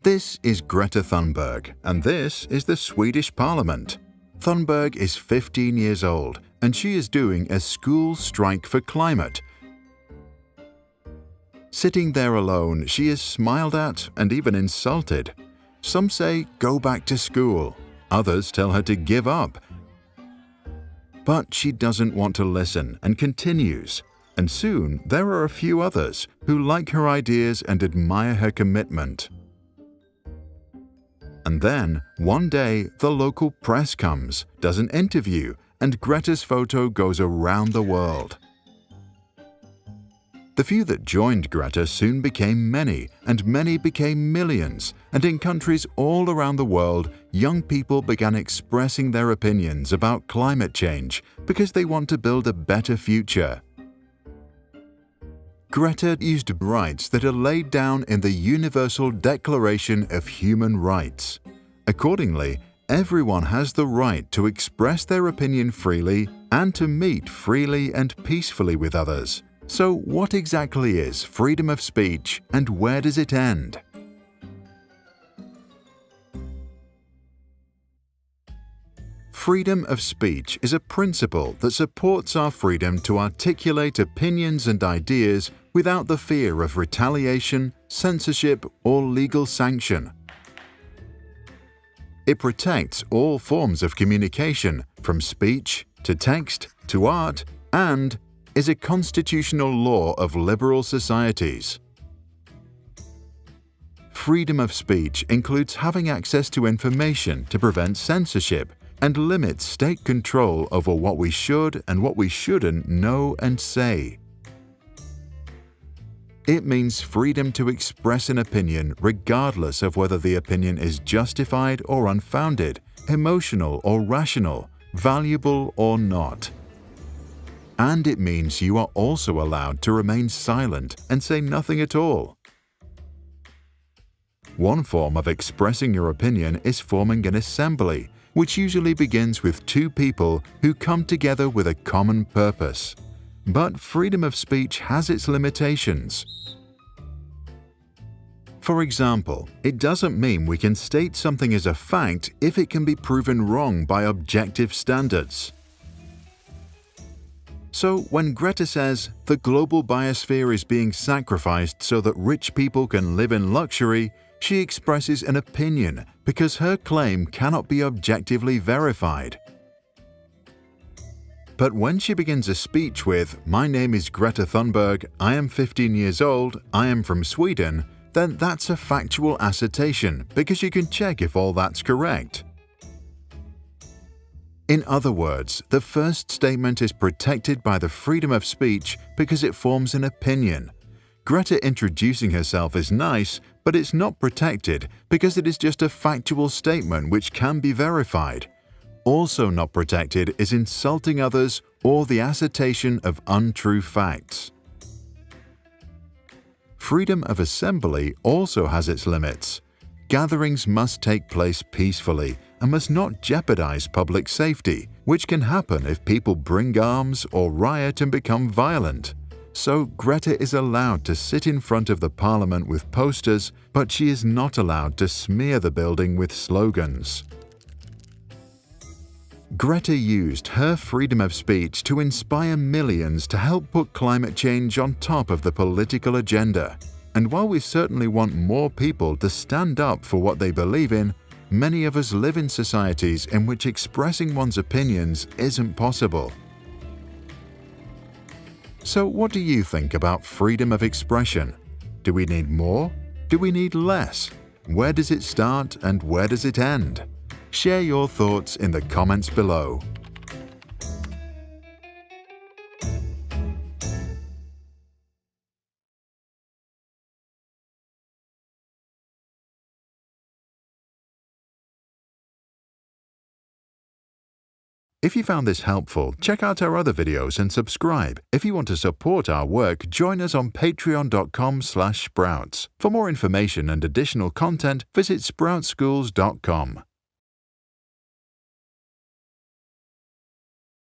This is Greta Thunberg, and this is the Swedish Parliament. Thunberg is 15 years old, and she is doing a school strike for climate. Sitting there alone, she is smiled at and even insulted. Some say, go back to school. Others tell her to give up. But she doesn't want to listen and continues. And soon there are a few others who like her ideas and admire her commitment. And then, one day, the local press comes, does an interview, and Greta's photo goes around the world. The few that joined Greta soon became many, and many became millions, and in countries all around the world, young people began expressing their opinions about climate change because they want to build a better future. Greta used rights that are laid down in the Universal Declaration of Human Rights. Accordingly, everyone has the right to express their opinion freely and to meet freely and peacefully with others. So what exactly is freedom of speech and where does it end? Freedom of speech is a principle that supports our freedom to articulate opinions and ideas without the fear of retaliation, censorship, or legal sanction. It protects all forms of communication, from speech to text to art, and is a constitutional law of liberal societies. Freedom of speech includes having access to information to prevent censorship and limits state control over what we should and what we shouldn't know and say. It means freedom to express an opinion regardless of whether the opinion is justified or unfounded, emotional or rational, valuable or not. And it means you are also allowed to remain silent and say nothing at all. One form of expressing your opinion is forming an assembly, which usually begins with two people who come together with a common purpose. But freedom of speech has its limitations. For example, it doesn't mean we can state something as a fact if it can be proven wrong by objective standards. So when Greta says, the global biosphere is being sacrificed so that rich people can live in luxury, she expresses an opinion because her claim cannot be objectively verified. But when she begins a speech with, "My name is Greta Thunberg, I am 15 years old, I am from Sweden," then that's a factual assertion because you can check if all that's correct. In other words, the first statement is protected by the freedom of speech because it forms an opinion. Greta introducing herself is nice, but it's not protected because it is just a factual statement which can be verified. Also not protected is insulting others or the assertion of untrue facts. Freedom of assembly also has its limits. Gatherings must take place peacefully and must not jeopardize public safety, which can happen if people bring arms or riot and become violent. So Greta is allowed to sit in front of the parliament with posters, but she is not allowed to smear the building with slogans. Greta used her freedom of speech to inspire millions to help put climate change on top of the political agenda. And while we certainly want more people to stand up for what they believe in, many of us live in societies in which expressing one's opinions isn't possible. So what do you think about freedom of expression? Do we need more? Do we need less? Where does it start and where does it end? Share your thoughts in the comments below. If you found this helpful, check out our other videos and subscribe. If you want to support our work, join us on patreon.com/sprouts. For more information and additional content, visit sproutschools.com.